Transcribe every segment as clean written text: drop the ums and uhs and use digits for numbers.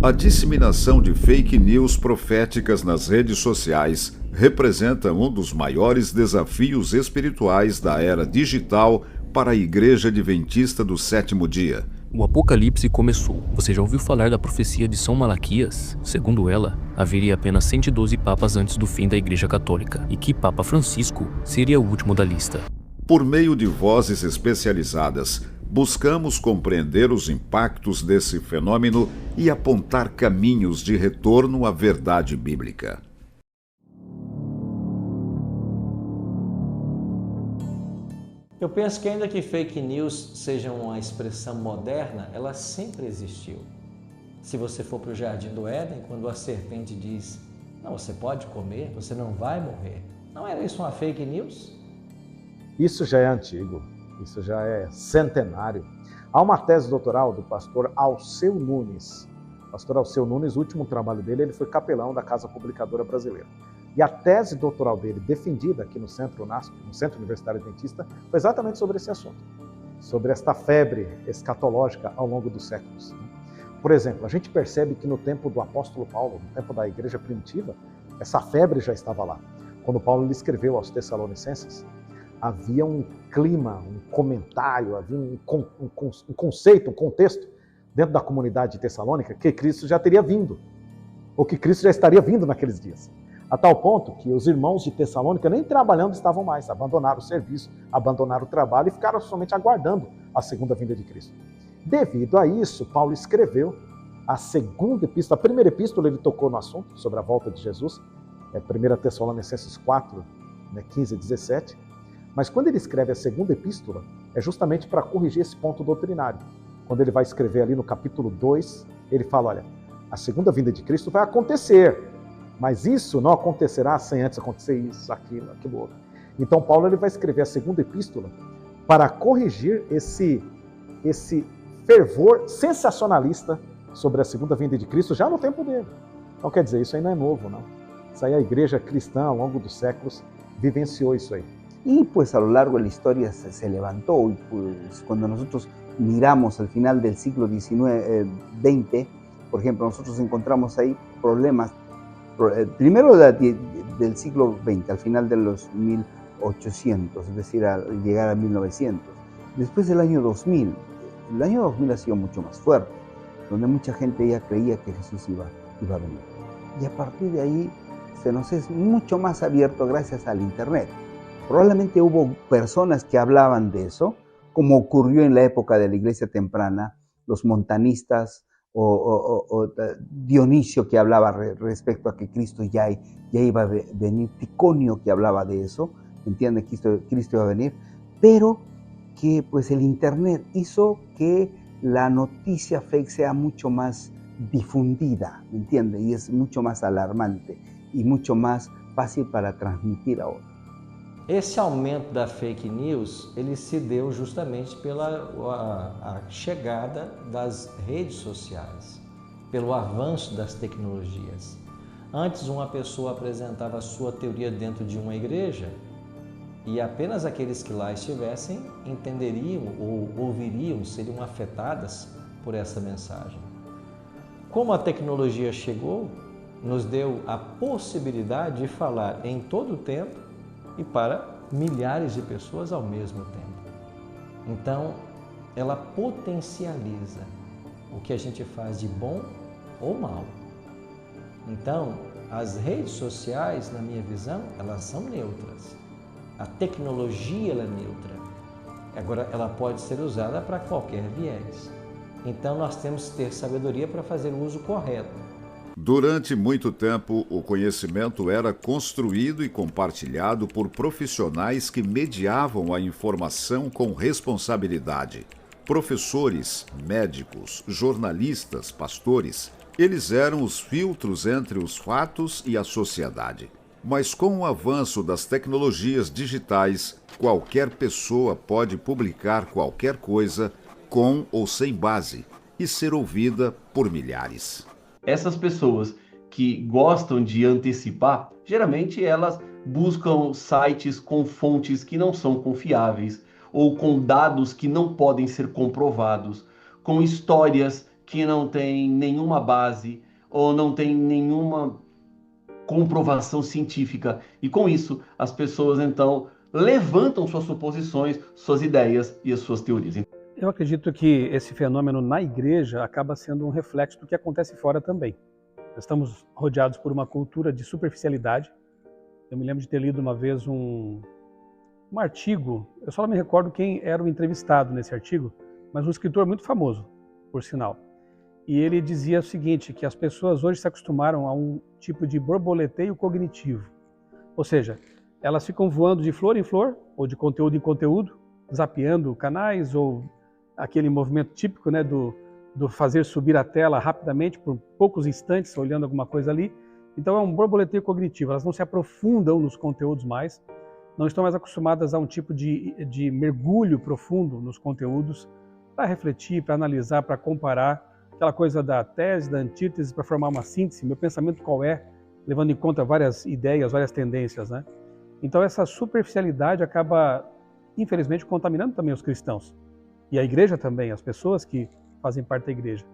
A disseminação de fake news proféticas nas redes sociais representa um dos maiores desafios espirituais da era digital para a Igreja Adventista do Sétimo Dia. O Apocalipse começou. Você já ouviu falar da profecia de São Malaquias? Segundo ela, haveria apenas 112 papas antes do fim da Igreja Católica, e que Papa Francisco seria o último da lista. Por meio de vozes especializadas, buscamos compreender os impactos desse fenômeno e apontar caminhos de retorno à verdade bíblica. Eu penso que ainda que fake news seja uma expressão moderna, ela sempre existiu. Se você for para o Jardim do Éden, quando a serpente diz, não, você pode comer, você não vai morrer. Não era isso uma fake news? Isso já é antigo, isso já é centenário. Há uma tese doutoral do pastor Alceu Nunes. O pastor Alceu Nunes, o último trabalho dele, ele foi capelão da Casa Publicadora Brasileira. E a tese doutoral dele, defendida aqui no Centro UNASP, no Centro Universitário Adventista, foi exatamente sobre esse assunto, sobre esta febre escatológica ao longo dos séculos. Por exemplo, a gente percebe que no tempo do apóstolo Paulo, no tempo da igreja primitiva, essa febre já estava lá. Quando Paulo escreveu aos Tessalonicenses, havia um clima, um comentário, havia um conceito, um contexto dentro da comunidade de Tessalônica que Cristo já teria vindo, ou que Cristo já estaria vindo naqueles dias. A tal ponto que os irmãos de Tessalônica nem trabalhando estavam mais, abandonaram o serviço, abandonaram o trabalho e ficaram somente aguardando a segunda vinda de Cristo. Devido a isso, Paulo escreveu a segunda epístola. A primeira epístola ele tocou no assunto sobre a volta de Jesus, 1 Tessalonicenses 4, 15 e 17. Mas quando ele escreve a segunda epístola, é justamente para corrigir esse ponto doutrinário. Quando ele vai escrever ali no capítulo 2, ele fala, olha, a segunda vinda de Cristo vai acontecer, mas isso não acontecerá sem antes acontecer isso, aquilo outro. Então Paulo ele vai escrever a segunda epístola para corrigir esse fervor sensacionalista sobre a segunda vinda de Cristo já no tempo dele. Então quer dizer, isso aí não é novo, não. Isso aí a igreja cristã ao longo dos séculos vivenciou isso aí. Y pues a lo largo de la historia se levantó, y pues cuando nosotros miramos al final del siglo XIX, por ejemplo, nosotros encontramos ahí problemas, primero del siglo XX, al final de los 1800, es decir, al llegar a 1900. Después del año 2000, el año 2000 ha sido mucho más fuerte, donde mucha gente ya creía que Jesús iba a venir. Y a partir de ahí se nos es mucho más abierto gracias al Internet. Probablemente hubo personas que hablaban de eso, como ocurrió en la época de la iglesia temprana, los montanistas o Dionisio que hablaba respecto a que Cristo ya iba a venir, Ticonio que hablaba de eso, entiende que Cristo iba a venir, pero que pues el Internet hizo que la noticia fake sea mucho más difundida, ¿entiende? Y es mucho más alarmante y mucho más fácil para transmitir ahora. Esse aumento da fake news, ele se deu justamente pela a chegada das redes sociais, pelo avanço das tecnologias. Antes, uma pessoa apresentava a sua teoria dentro de uma igreja e apenas aqueles que lá estivessem entenderiam ou ouviriam, seriam afetadas por essa mensagem. Como a tecnologia chegou, nos deu a possibilidade de falar em todo o tempo e para milhares de pessoas ao mesmo tempo. Então, ela potencializa o que a gente faz de bom ou mal. Então, as redes sociais, na minha visão, elas são neutras. A tecnologia ela é neutra. Agora, ela pode ser usada para qualquer viés. Então, nós temos que ter sabedoria para fazer o uso correto. Durante muito tempo, o conhecimento era construído e compartilhado por profissionais que mediavam a informação com responsabilidade. Professores, médicos, jornalistas, pastores, eles eram os filtros entre os fatos e a sociedade. Mas com o avanço das tecnologias digitais, qualquer pessoa pode publicar qualquer coisa com ou sem base e ser ouvida por milhares. Essas pessoas que gostam de antecipar, geralmente elas buscam sites com fontes que não são confiáveis ou com dados que não podem ser comprovados, com histórias que não tem nenhuma base ou não tem nenhuma comprovação científica. E com isso, as pessoas então levantam suas suposições, suas ideias e as suas teorias. Eu acredito que esse fenômeno na igreja acaba sendo um reflexo do que acontece fora também. Nós estamos rodeados por uma cultura de superficialidade. Eu me lembro de ter lido uma vez um artigo, eu só não me recordo quem era o entrevistado nesse artigo, mas um escritor muito famoso, por sinal. E ele dizia o seguinte, que as pessoas hoje se acostumaram a um tipo de borboleteio cognitivo. Ou seja, elas ficam voando de flor em flor, ou de conteúdo em conteúdo, zapeando canais, ou aquele movimento típico, né, do fazer subir a tela rapidamente, por poucos instantes, olhando alguma coisa ali. Então é um borboleteio cognitivo, elas não se aprofundam nos conteúdos mais, não estão mais acostumadas a um tipo de mergulho profundo nos conteúdos, para refletir, para analisar, para comparar, aquela coisa da tese, da antítese, para formar uma síntese, meu pensamento qual é, levando em conta várias ideias, várias tendências, né? Então essa superficialidade acaba, infelizmente, contaminando também os cristãos. E a igreja também, as pessoas que fazem parte da igreja.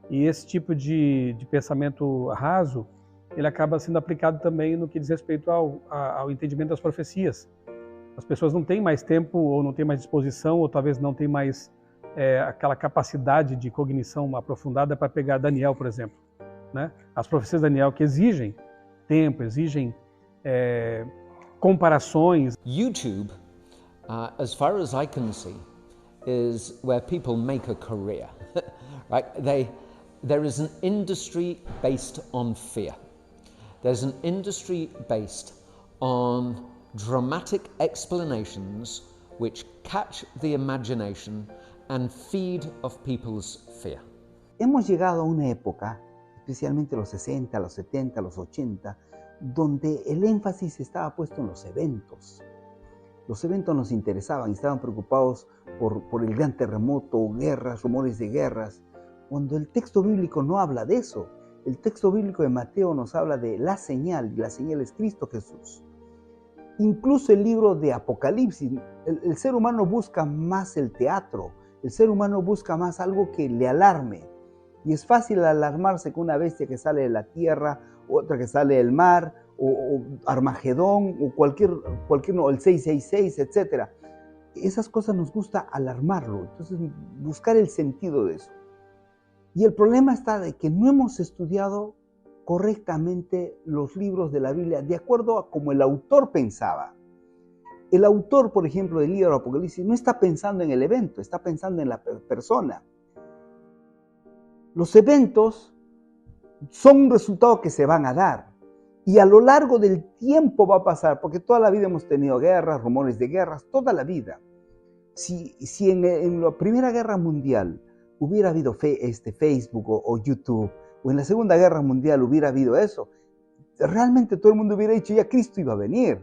E esse tipo de pensamento raso, ele acaba sendo aplicado também no que diz respeito ao entendimento das profecias. As pessoas não têm mais tempo, ou não têm mais disposição, ou talvez não têm mais aquela capacidade de cognição aprofundada para pegar Daniel, por exemplo, né? As profecias de Daniel que exigem tempo, exigem comparações. YouTube, as far as I can see, is where people make a career. Right? There is an industry based on fear. There's an industry based on dramatic explanations which catch the imagination and feed of people's fear. Hemos llegado a una época, especialmente los 60, los 70, los 80, donde el énfasis estaba puesto en los eventos. Los eventos nos interesaban, estaban preocupados por el gran terremoto, guerras, rumores de guerras, cuando el texto bíblico no habla de eso. El texto bíblico de Mateo nos habla de la señal, y la señal es Cristo Jesús. Incluso el libro de Apocalipsis, el ser humano busca más el teatro, el ser humano busca más algo que le alarme. Y es fácil alarmarse con una bestia que sale de la tierra, otra que sale del mar, o Armagedón, o cualquier no, el 666, etc. Esas cosas nos gusta alarmarlo, entonces buscar el sentido de eso. Y el problema está de que no hemos estudiado correctamente los libros de la Biblia de acuerdo a como el autor pensaba. El autor, por ejemplo, del libro de Apocalipsis no está pensando en el evento, está pensando en la persona. Los eventos son un resultado que se van a dar y a lo largo del tiempo va a pasar, porque toda la vida hemos tenido guerras, rumores de guerras, toda la vida. Si en la Primera Guerra Mundial hubiera habido Facebook o YouTube, o en la Segunda Guerra Mundial hubiera habido eso, realmente todo el mundo hubiera dicho ya Cristo iba a venir.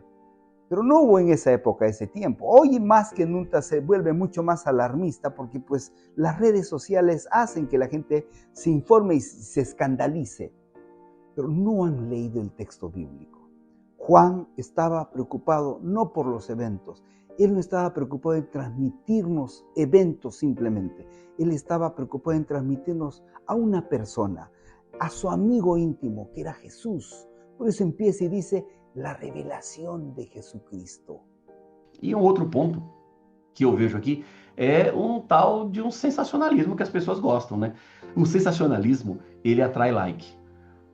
Pero no hubo en esa época ese tiempo. Hoy más que nunca se vuelve mucho más alarmista porque pues las redes sociales hacen que la gente se informe y se escandalice. Pero no han leído el texto bíblico. Juan estaba preocupado no por los eventos. Él no estaba preocupado en transmitirnos eventos simplemente. Él estaba preocupado en transmitirnos a una persona, a su amigo íntimo, que era Jesús. Por eso empieza y dice, la revelação de Jesucristo. E um outro ponto que eu vejo aqui é um tal de um sensacionalismo que as pessoas gostam, né? O sensacionalismo, ele atrai like.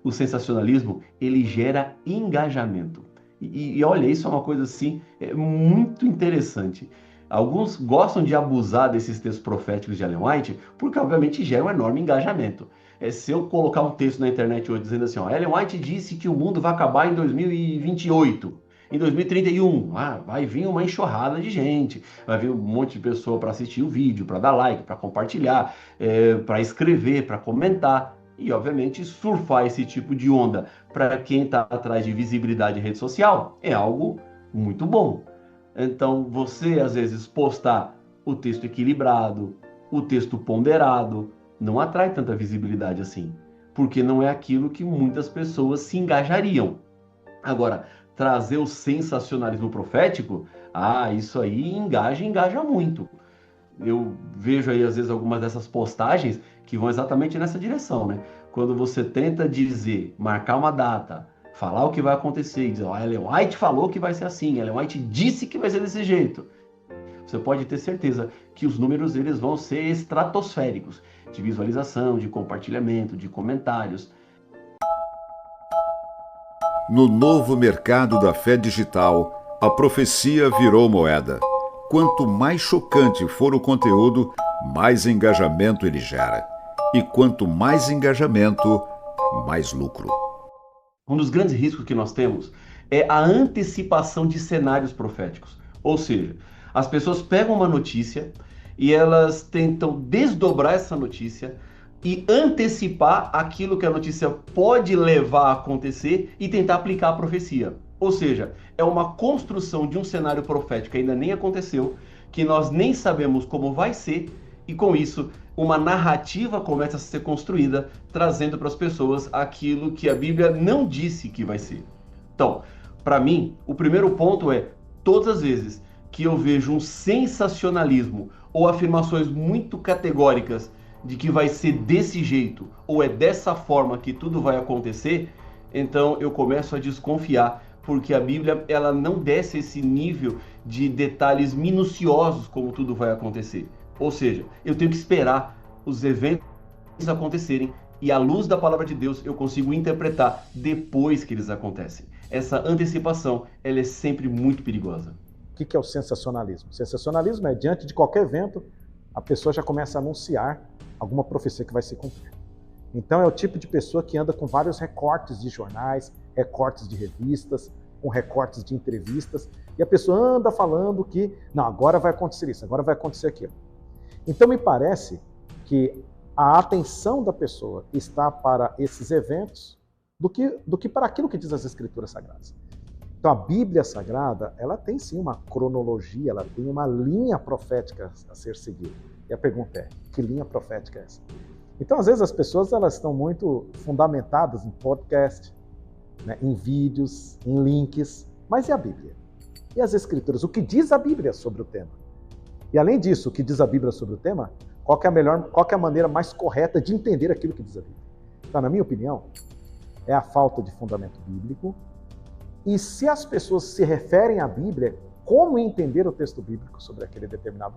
O sensacionalismo, ele gera engajamento. E olha, isso é uma coisa assim, muito interessante. Alguns gostam de abusar desses textos proféticos de Ellen White porque, obviamente, gera um enorme engajamento. Se eu colocar um texto na internet hoje dizendo assim, ó, Ellen White disse que o mundo vai acabar em 2028, em 2031, vai vir uma enxurrada de gente, vai vir um monte de pessoa para assistir o vídeo, para dar like, para compartilhar, para escrever, para comentar e, obviamente, surfar esse tipo de onda para quem está atrás de visibilidade em rede social é algo muito bom. Então, você, às vezes, postar o texto equilibrado, o texto ponderado, não atrai tanta visibilidade assim, porque não é aquilo que muitas pessoas se engajariam. Agora, trazer o sensacionalismo profético, isso aí engaja muito. eu vejo aí às vezes algumas dessas postagens que vão exatamente nessa direção, né? Quando você tenta dizer, marcar uma data, falar o que vai acontecer, e dizer, ó, Ellen White falou que vai ser assim, Ellen White disse que vai ser desse jeito. Você pode ter certeza que os números eles vão ser estratosféricos, de visualização, de compartilhamento, de comentários. No novo mercado da fé digital, a profecia virou moeda. Quanto mais chocante for o conteúdo, mais engajamento ele gera. E quanto mais engajamento, mais lucro. Um dos grandes riscos que nós temos é a antecipação de cenários proféticos. Ou seja, as pessoas pegam uma notícia e elas tentam desdobrar essa notícia e antecipar aquilo que a notícia pode levar a acontecer e tentar aplicar a profecia. Ou seja, é uma construção de um cenário profético que ainda nem aconteceu, que nós nem sabemos como vai ser, e com isso, uma narrativa começa a ser construída, trazendo para as pessoas aquilo que a Bíblia não disse que vai ser. Então, para mim, o primeiro ponto é, todas as vezes que eu vejo um sensacionalismo ou afirmações muito categóricas de que vai ser desse jeito ou é dessa forma que tudo vai acontecer, então eu começo a desconfiar, porque a Bíblia ela não desce esse nível de detalhes minuciosos como tudo vai acontecer. Ou seja, eu tenho que esperar os eventos acontecerem e à luz da palavra de Deus eu consigo interpretar depois que eles acontecem. Essa antecipação ela é sempre muito perigosa. O que é o sensacionalismo? O sensacionalismo é, diante de qualquer evento, a pessoa já começa a anunciar alguma profecia que vai se cumprir. Então é o tipo de pessoa que anda com vários recortes de jornais, recortes de revistas, com recortes de entrevistas, e a pessoa anda falando que, não, agora vai acontecer isso, agora vai acontecer aquilo. Então me parece que a atenção da pessoa está para esses eventos do que para aquilo que diz as Escrituras Sagradas. Então a Bíblia Sagrada, ela tem sim uma cronologia, ela tem uma linha profética a ser seguida. E a pergunta é, que linha profética é essa? Então às vezes as pessoas elas estão muito fundamentadas em podcast, né, em vídeos, em links, mas e a Bíblia? E as Escrituras? O que diz a Bíblia sobre o tema? E além disso, o que diz a Bíblia sobre o tema, qual que é a maneira mais correta de entender aquilo que diz a Bíblia? Então, na minha opinião, é a falta de fundamento bíblico. E se as pessoas se referem à Bíblia, como entender o texto bíblico sobre aquele determinado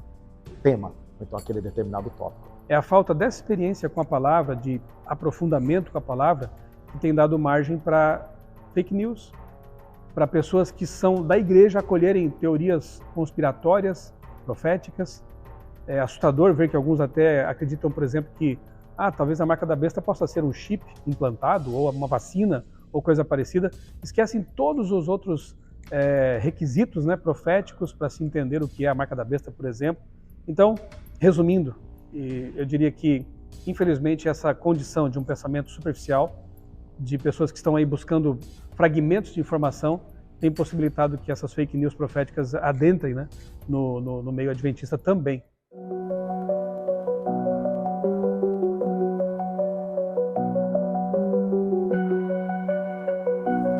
tema, ou então aquele determinado tópico? É a falta dessa experiência com a palavra, de aprofundamento com a palavra, que tem dado margem para fake news, para pessoas que são da igreja acolherem teorias conspiratórias, proféticas. É assustador ver que alguns até acreditam, por exemplo, que talvez a marca da besta possa ser um chip implantado, ou uma vacina, ou coisa parecida. Esquecem todos os outros requisitos, né, proféticos para se entender o que é a marca da besta, por exemplo. Então, resumindo, eu diria que, infelizmente, essa condição de um pensamento superficial, de pessoas que estão aí buscando fragmentos de informação, tem possibilitado que essas fake news proféticas adentrem, né, no meio adventista também.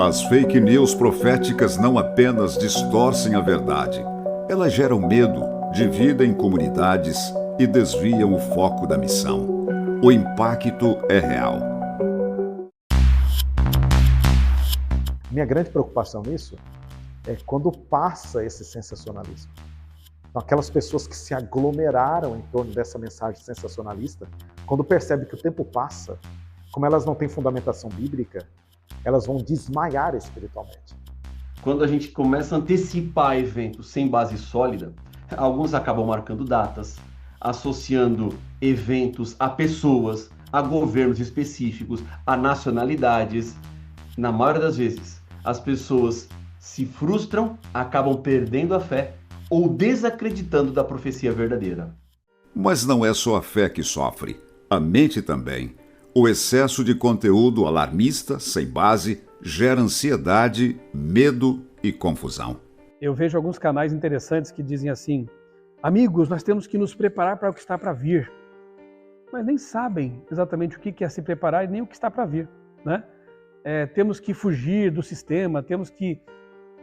As fake news proféticas não apenas distorcem a verdade, elas geram medo, dividem comunidades e desviam o foco da missão. O impacto é real. Minha grande preocupação nisso é quando passa esse sensacionalismo. Então, aquelas pessoas que se aglomeraram em torno dessa mensagem sensacionalista, quando percebem que o tempo passa, como elas não têm fundamentação bíblica, elas vão desmaiar espiritualmente. Quando a gente começa a antecipar eventos sem base sólida, alguns acabam marcando datas, associando eventos a pessoas, a governos específicos, a nacionalidades. Na maioria das vezes, as pessoas se frustram, acabam perdendo a fé ou desacreditando da profecia verdadeira. Mas não é só a fé que sofre, a mente também. O excesso de conteúdo alarmista, sem base, gera ansiedade, medo e confusão. Eu vejo alguns canais interessantes que dizem assim: amigos, nós temos que nos preparar para o que está para vir. Mas nem sabem exatamente o que é se preparar e nem o que está para vir, né? Temos que fugir do sistema, temos que...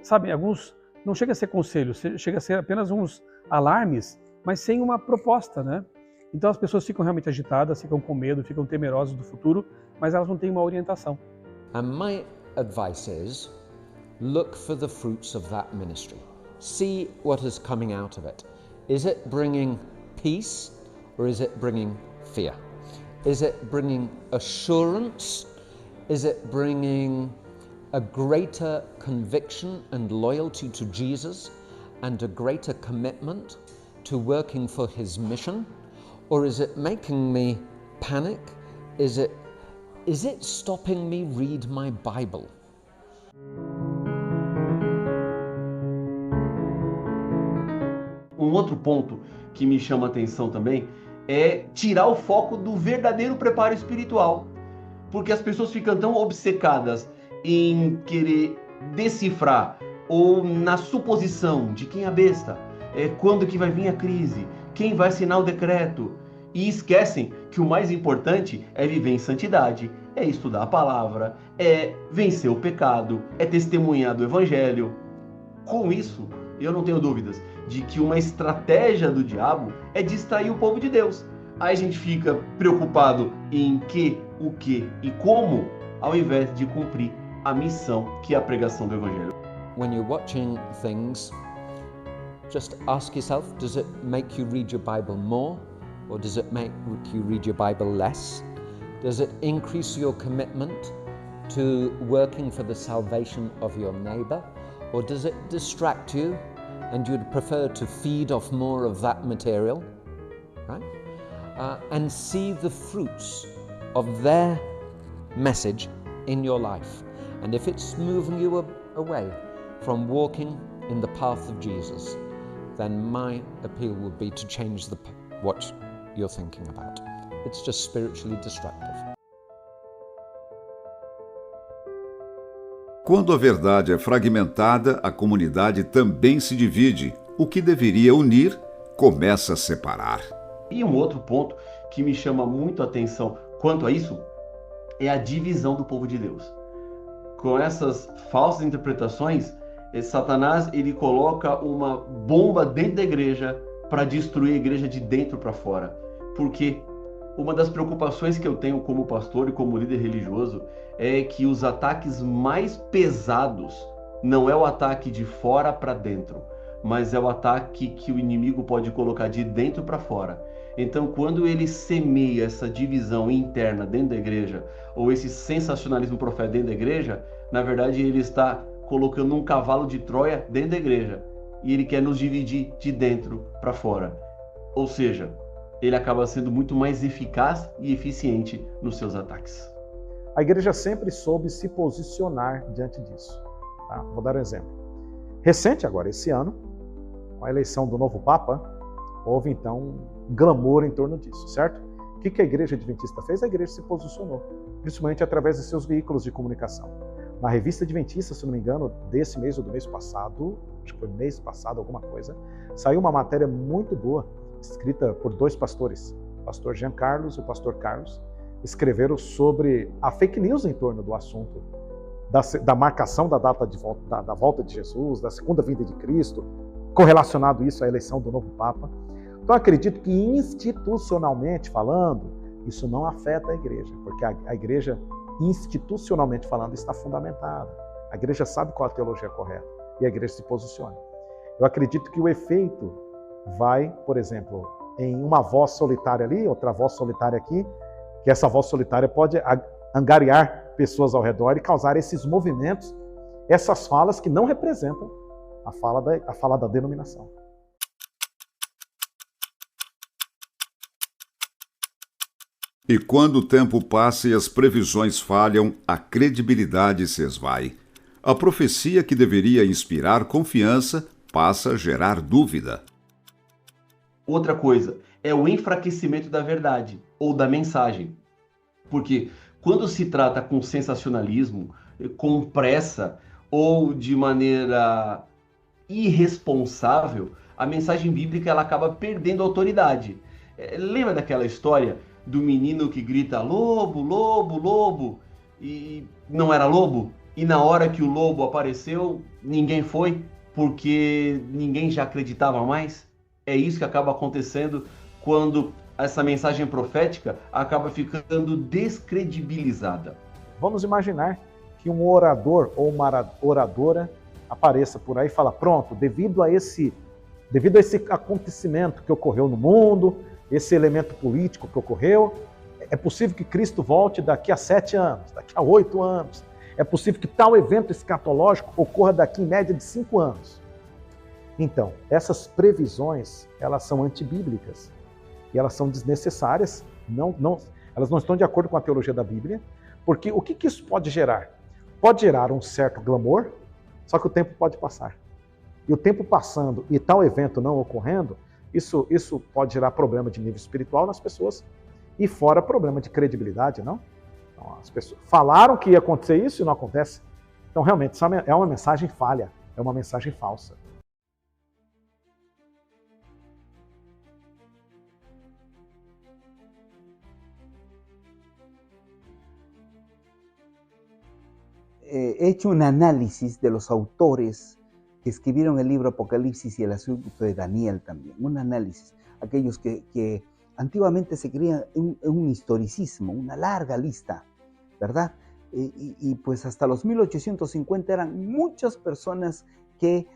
Sabe, alguns... Não chega a ser conselhos, chega a ser apenas uns alarmes mas sem uma proposta, né? Então as pessoas ficam realmente agitadas, ficam com medo, ficam temerosas do futuro, mas elas não têm uma orientação. And my advice is, look for the fruits of that ministry. See what is coming out of it. Is it bringing peace or is it bringing fear? Is it bringing assurance? Is it bringing a greater conviction and loyalty to Jesus and a greater commitment to working for his mission? Or is it making me panic? Is it stopping me read my Bible? Um outro ponto que me chama a atenção também é tirar o foco do verdadeiro preparo espiritual. Porque as pessoas ficam tão obcecadas em querer decifrar ou na suposição de quem é a besta, quando que vai vir a crise, quem vai assinar o decreto, e esquecem que o mais importante é viver em santidade, é estudar a palavra, é vencer o pecado, é testemunhar do evangelho. Com isso, eu não tenho dúvidas de que uma estratégia do diabo é distrair o povo de Deus. Aí a gente fica preocupado em o que e como, ao invés de cumprir a missão que é a pregação do evangelho. When you're watching things, just ask yourself, does it make you read your Bible more? Or does it make you read your Bible less? Does it increase your commitment to working for the salvation of your neighbor? Or does it distract you and you'd prefer to feed off more of that material? Right? And see the fruits of their message in your life. And if it's moving you away from walking in the path of Jesus, then my appeal would be to change what you're thinking about. It's just spiritually destructive. Quando a verdade é fragmentada, a comunidade também se divide. O que deveria unir começa a separar. E um outro ponto que me chama muito a atenção quanto a isso é a divisão do povo de Deus. Com essas falsas interpretações, Satanás ele coloca uma bomba dentro da igreja para destruir a igreja de dentro para fora. Porque uma das preocupações que eu tenho como pastor e como líder religioso é que os ataques mais pesados não é o ataque de fora para dentro, mas é o ataque que o inimigo pode colocar de dentro para fora. Então, quando ele semeia essa divisão interna dentro da igreja, ou esse sensacionalismo profético dentro da igreja, na verdade ele está colocando um cavalo de Troia dentro da igreja, e ele quer nos dividir de dentro para fora. Ou seja, ele acaba sendo muito mais eficaz e eficiente nos seus ataques. A igreja sempre soube se posicionar diante disso. Tá? Vou dar um exemplo. Recente agora, esse ano, com a eleição do novo Papa, houve então um glamour em torno disso, certo? O que a igreja adventista fez? A igreja se posicionou, principalmente através de seus veículos de comunicação. Na revista Adventista, se não me engano, desse mês ou do mês passado, acho que foi mês passado, alguma coisa, saiu uma matéria muito boa, escrita por dois pastores, o pastor Jean Carlos e o pastor Carlos, escreveram sobre a fake news em torno do assunto da marcação da data de volta, da volta de Jesus, da segunda vinda de Cristo, correlacionado isso à eleição do novo Papa. Então acredito que institucionalmente falando, isso não afeta a igreja, porque a igreja, institucionalmente falando, está fundamentada. A igreja sabe qual a teologia correta e a igreja se posiciona. Eu acredito que o efeito vai, por exemplo, em uma voz solitária ali, outra voz solitária aqui, que essa voz solitária pode angariar pessoas ao redor e causar esses movimentos, essas falas que não representam a fala da denominação. E quando o tempo passa e as previsões falham, a credibilidade se esvai. A profecia que deveria inspirar confiança passa a gerar dúvida. Outra coisa é o enfraquecimento da verdade ou da mensagem. Porque quando se trata com sensacionalismo, com pressa ou de maneira irresponsável, a mensagem bíblica ela acaba perdendo autoridade. Lembra daquela história do menino que grita lobo, lobo, lobo, e não era lobo? E na hora que o lobo apareceu, ninguém foi, porque ninguém já acreditava mais? É isso que acaba acontecendo quando essa mensagem profética acaba ficando descredibilizada. Vamos imaginar que um orador ou uma oradora apareça por aí e fala, pronto, devido a esse acontecimento que ocorreu no mundo, esse elemento político que ocorreu, é possível que Cristo volte daqui a 7 anos, daqui a 8 anos. É possível que tal evento escatológico ocorra daqui em média de 5 anos. Então, essas previsões, elas são antibíblicas e elas são desnecessárias, elas não estão de acordo com a teologia da Bíblia, porque o que isso pode gerar? Pode gerar um certo glamour, só que o tempo pode passar. E o tempo passando e tal evento não ocorrendo, isso pode gerar problema de nível espiritual nas pessoas e fora problema de credibilidade, não? Então, as pessoas falaram que ia acontecer isso e não acontece. Então, realmente, isso é uma mensagem falha, é uma mensagem falsa. He hecho un análisis de los autores que escribieron el libro Apocalipsis y el asunto de Daniel también. Un análisis. Aquellos que antiguamente se creían un historicismo, una larga lista, ¿verdad? Y pues hasta los 1850 eran muchas personas que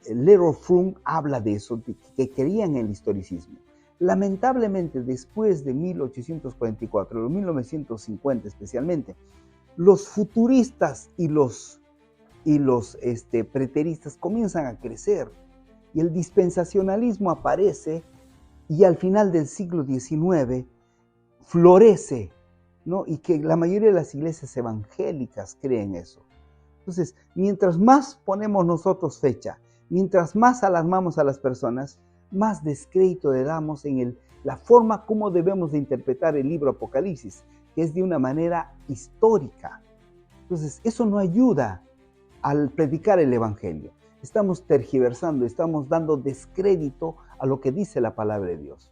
Leroy Froom habla de eso, que creían en el historicismo. Lamentablemente, después de 1844, 1950 especialmente, los futuristas y los preteristas comienzan a crecer y el dispensacionalismo aparece y al final del siglo XIX florece, ¿no? Y que la mayoría de las iglesias evangélicas creen eso. Entonces, mientras más ponemos nosotros fecha, mientras más alarmamos a las personas, más descrédito le damos en la forma como debemos de interpretar el libro Apocalipsis, que es de una manera histórica. Entonces, eso no ayuda al predicar el Evangelio. Estamos tergiversando, estamos dando descrédito a lo que dice la palabra de Dios.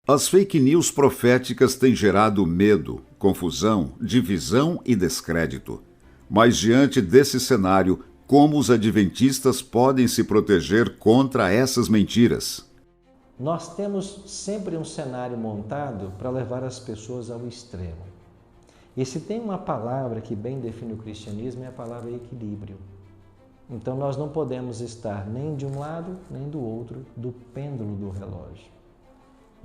As fake news proféticas têm gerado medo, confusão, divisão e descrédito. Mas diante desse cenário, como os adventistas podem se proteger contra essas mentiras? Nós temos sempre um cenário montado para levar as pessoas ao extremo. E se tem uma palavra que bem define o cristianismo, é a palavra equilíbrio. Então nós não podemos estar nem de um lado, nem do outro, do pêndulo do relógio.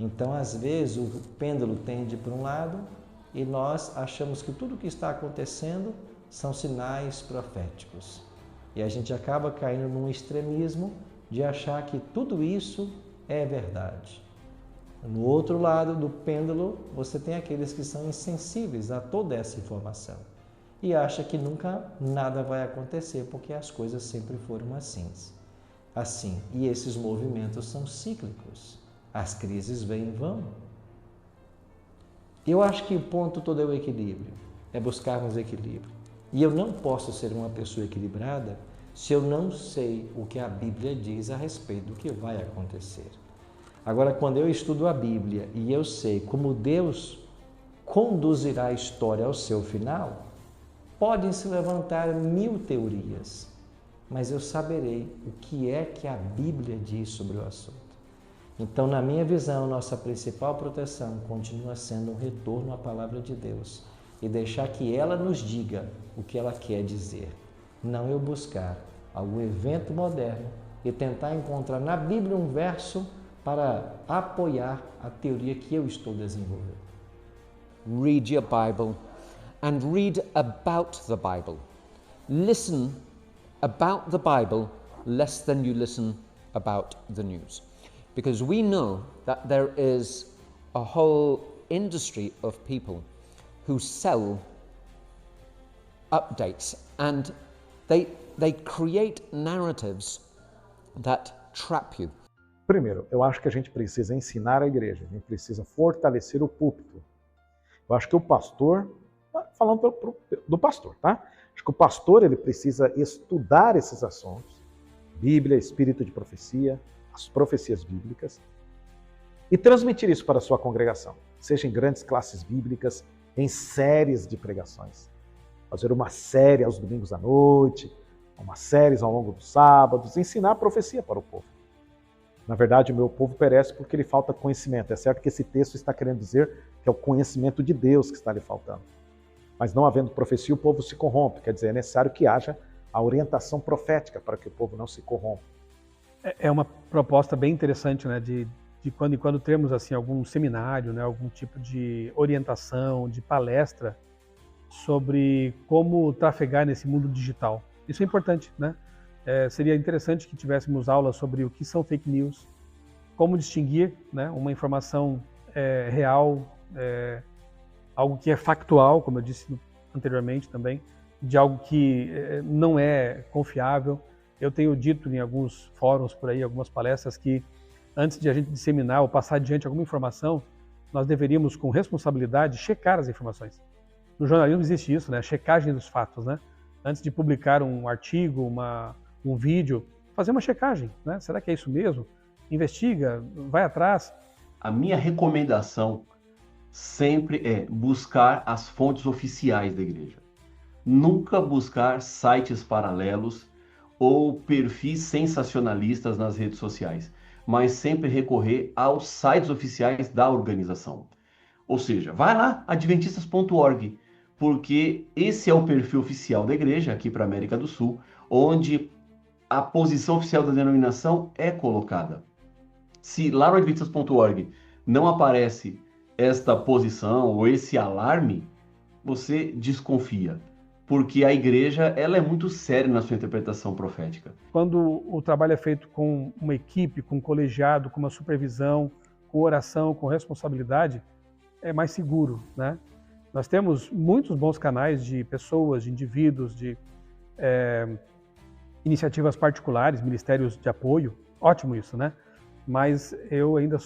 Então, às vezes, o pêndulo tende para um lado e nós achamos que tudo o que está acontecendo são sinais proféticos. E a gente acaba caindo num extremismo de achar que tudo isso é verdade. No outro lado do pêndulo, você tem aqueles que são insensíveis a toda essa informação e acha que nunca nada vai acontecer porque as coisas sempre foram assim. E esses movimentos são cíclicos. As crises vêm e vão. Eu acho que o ponto todo é o equilíbrio, é buscarmos equilíbrio. E eu não posso ser uma pessoa equilibrada se eu não sei o que a Bíblia diz a respeito do que vai acontecer. Agora, quando eu estudo a Bíblia e eu sei como Deus conduzirá a história ao seu final, podem se levantar 1000 teorias, mas eu saberei o que é que a Bíblia diz sobre o assunto. Então, na minha visão, nossa principal proteção continua sendo um retorno à palavra de Deus e deixar que ela nos diga o que ela quer dizer. Não eu buscar algum evento moderno e tentar encontrar na Bíblia um verso para apoiar a teoria que eu estou desenvolvendo. Read your Bible and read about the Bible. Listen about the Bible less than you listen about the news. Because we know that there is a whole industry of people who sell updates and they create narratives that trap you. Primeiro, eu acho que a gente precisa ensinar a igreja, a gente precisa fortalecer o púlpito. Eu acho que o pastor, falando do pastor, tá? Acho que o pastor ele precisa estudar esses assuntos, Bíblia, espírito de profecia, as profecias bíblicas, e transmitir isso para a sua congregação, seja em grandes classes bíblicas, em séries de pregações. Fazer uma série aos domingos à noite, uma série ao longo dos sábados, ensinar a profecia para o povo. Na verdade, o meu povo perece porque lhe falta conhecimento. É certo que esse texto está querendo dizer que é o conhecimento de Deus que está lhe faltando. Mas não havendo profecia, o povo se corrompe. Quer dizer, é necessário que haja a orientação profética para que o povo não se corrompa. É uma proposta bem interessante, né, de quando em quando termos assim algum seminário, né, algum tipo de orientação, de palestra sobre como trafegar nesse mundo digital. Isso é importante, né? Seria interessante que tivéssemos aulas sobre o que são fake news, como distinguir, né, uma informação real, algo que é factual, como eu disse anteriormente também, de algo que não é confiável. Eu tenho dito em alguns fóruns por aí, algumas palestras, que antes de a gente disseminar ou passar adiante alguma informação, nós deveríamos, com responsabilidade, checar as informações. No jornalismo existe isso, né? A checagem dos fatos, né? Antes de publicar um artigo, um vídeo, fazer uma checagem, né? Será que é isso mesmo? Investiga, vai atrás. A minha recomendação sempre é buscar as fontes oficiais da igreja. Nunca buscar sites paralelos ou perfis sensacionalistas nas redes sociais, mas sempre recorrer aos sites oficiais da organização. Ou seja, vai lá, adventistas.org, porque esse é o perfil oficial da igreja aqui para a América do Sul, onde a posição oficial da denominação é colocada. Se lá no adventistas.org não aparece esta posição ou esse alarme, você desconfia, porque a igreja ela é muito séria na sua interpretação profética. Quando o trabalho é feito com uma equipe, com um colegiado, com uma supervisão, com oração, com responsabilidade, é mais seguro, né? Nós temos muitos bons canais de pessoas, de indivíduos, de iniciativas particulares, ministérios de apoio, ótimo isso, né? Mas eu ainda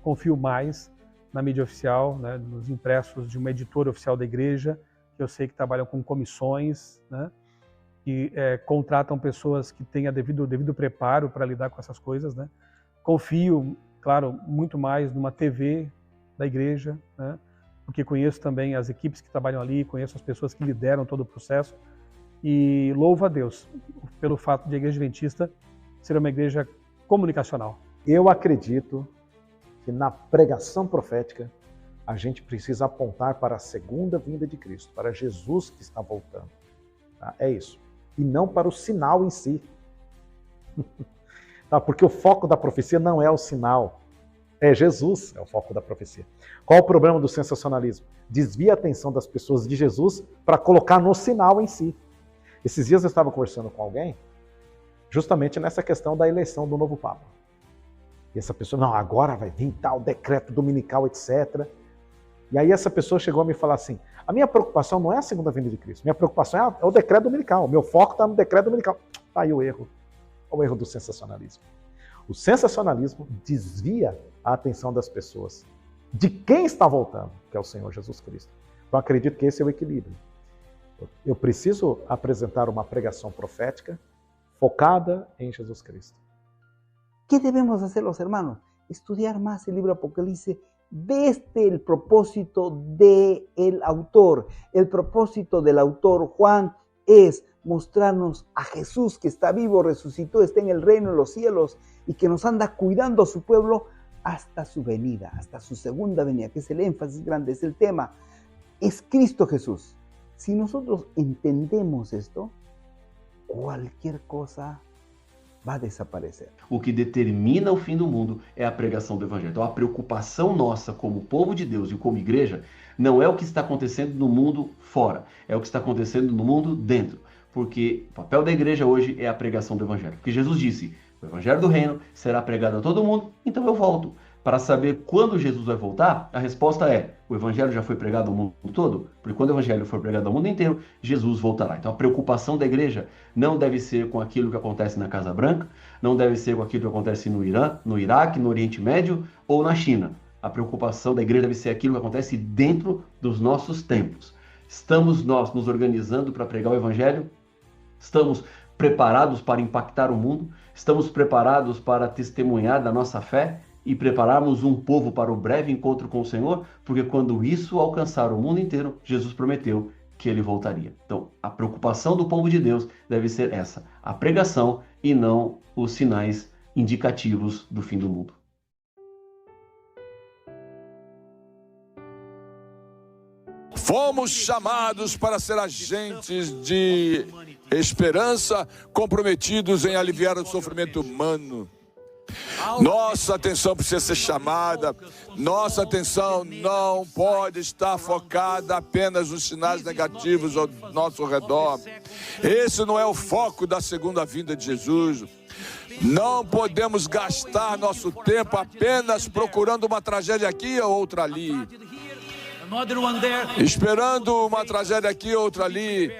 confio mais na mídia oficial, né, nos impressos de uma editora oficial da igreja, que eu sei que trabalham com comissões, né, que contratam pessoas que têm o devido preparo para lidar com essas coisas, né. Confio, claro, muito mais numa TV da igreja, né, porque conheço também as equipes que trabalham ali, conheço as pessoas que lideram todo o processo, e louvo a Deus pelo fato de a Igreja Adventista ser uma igreja comunicacional. Eu acredito que na pregação profética a gente precisa apontar para a segunda vinda de Cristo, para Jesus que está voltando. Tá? É isso. E não para o sinal em si. Tá? Porque o foco da profecia não é o sinal. É Jesus, é o foco da profecia. Qual o problema do sensacionalismo? Desvia a atenção das pessoas de Jesus para colocar no sinal em si. Esses dias eu estava conversando com alguém, justamente nessa questão da eleição do novo Papa. E essa pessoa, não, agora vai vir tal decreto dominical, etc. E aí essa pessoa chegou a me falar assim, a minha preocupação não é a segunda vinda de Cristo, minha preocupação é o decreto dominical, o meu foco está no decreto dominical. Tá aí o erro do sensacionalismo. O sensacionalismo desvia a atenção das pessoas de quem está voltando, que é o Senhor Jesus Cristo. Então acredito que esse é o equilíbrio. Eu preciso apresentar uma pregação profética focada em Jesus Cristo. ¿Qué debemos hacer los hermanos? Estudiar más el libro Apocalipsis desde el propósito del autor. El propósito del autor Juan es mostrarnos a Jesús que está vivo, resucitó, está en el reino de los cielos y que nos anda cuidando a su pueblo hasta su venida, hasta su segunda venida, que es el énfasis grande, es el tema. Es Cristo Jesús. Si nosotros entendemos esto, cualquier cosa vai desaparecer. O que determina o fim do mundo é a pregação do Evangelho. Então a preocupação nossa como povo de Deus e como igreja não é o que está acontecendo no mundo fora, é o que está acontecendo no mundo dentro. Porque o papel da igreja hoje é a pregação do Evangelho. Porque Jesus disse, o Evangelho do Reino será pregado a todo mundo, então eu volto. Para saber quando Jesus vai voltar, a resposta é, o Evangelho já foi pregado ao mundo todo? Porque quando o Evangelho for pregado ao mundo inteiro, Jesus voltará. Então a preocupação da igreja não deve ser com aquilo que acontece na Casa Branca, não deve ser com aquilo que acontece no Irã, no Iraque, no Oriente Médio ou na China. A preocupação da igreja deve ser aquilo que acontece dentro dos nossos templos. Estamos nós nos organizando para pregar o Evangelho? Estamos preparados para impactar o mundo? Estamos preparados para testemunhar da nossa fé? E prepararmos um povo para o breve encontro com o Senhor, porque quando isso alcançar o mundo inteiro, Jesus prometeu que ele voltaria. Então, a preocupação do povo de Deus deve ser essa, a pregação e não os sinais indicativos do fim do mundo. Fomos chamados para ser agentes de esperança, comprometidos em aliviar o sofrimento humano. Nossa atenção precisa ser chamada, nossa atenção não pode estar focada apenas nos sinais negativos ao nosso redor. Esse não é o foco da segunda vinda de Jesus. Não podemos gastar nosso tempo apenas procurando uma tragédia aqui ou outra ali, esperando uma tragédia aqui ou outra ali,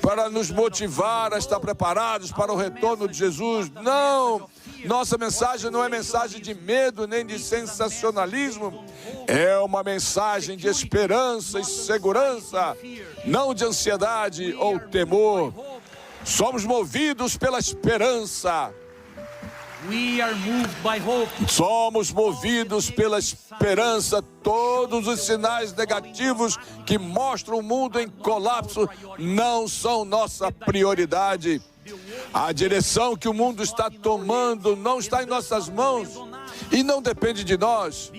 para nos motivar a estar preparados para o retorno de Jesus. Não! Nossa mensagem não é mensagem de medo nem de sensacionalismo, é uma mensagem de esperança e segurança, não de ansiedade ou temor. Somos movidos pela esperança. Somos movidos pela esperança. Todos os sinais negativos que mostram o mundo em colapso não são nossa prioridade. A direção que o mundo está tomando não está em nossas mãos e não depende de nós.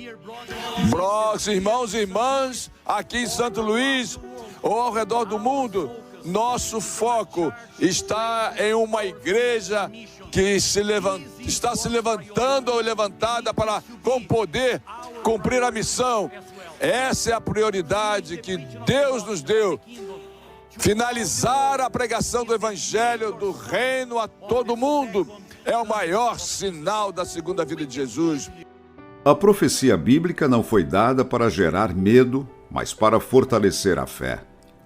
Irmãos e irmãs, aqui em Santo Luís ou ao redor do mundo, nosso foco está em uma igreja que está se levantando ou levantada para, com poder, cumprir a missão. Essa é a prioridade que Deus nos deu. Finalizar a pregação do Evangelho do Reino a todo mundo é o maior sinal da segunda vinda de Jesus. A profecia bíblica não foi dada para gerar medo, mas para fortalecer a fé.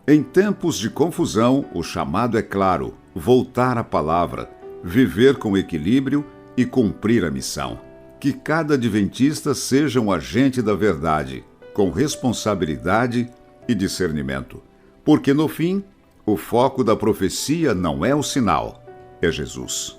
Em tempos de confusão, o chamado é claro: voltar à palavra, viver com equilíbrio e cumprir a missão. Que cada adventista seja um agente da verdade, com responsabilidade e discernimento. Porque no fim, o foco da profecia não é o sinal, é Jesus.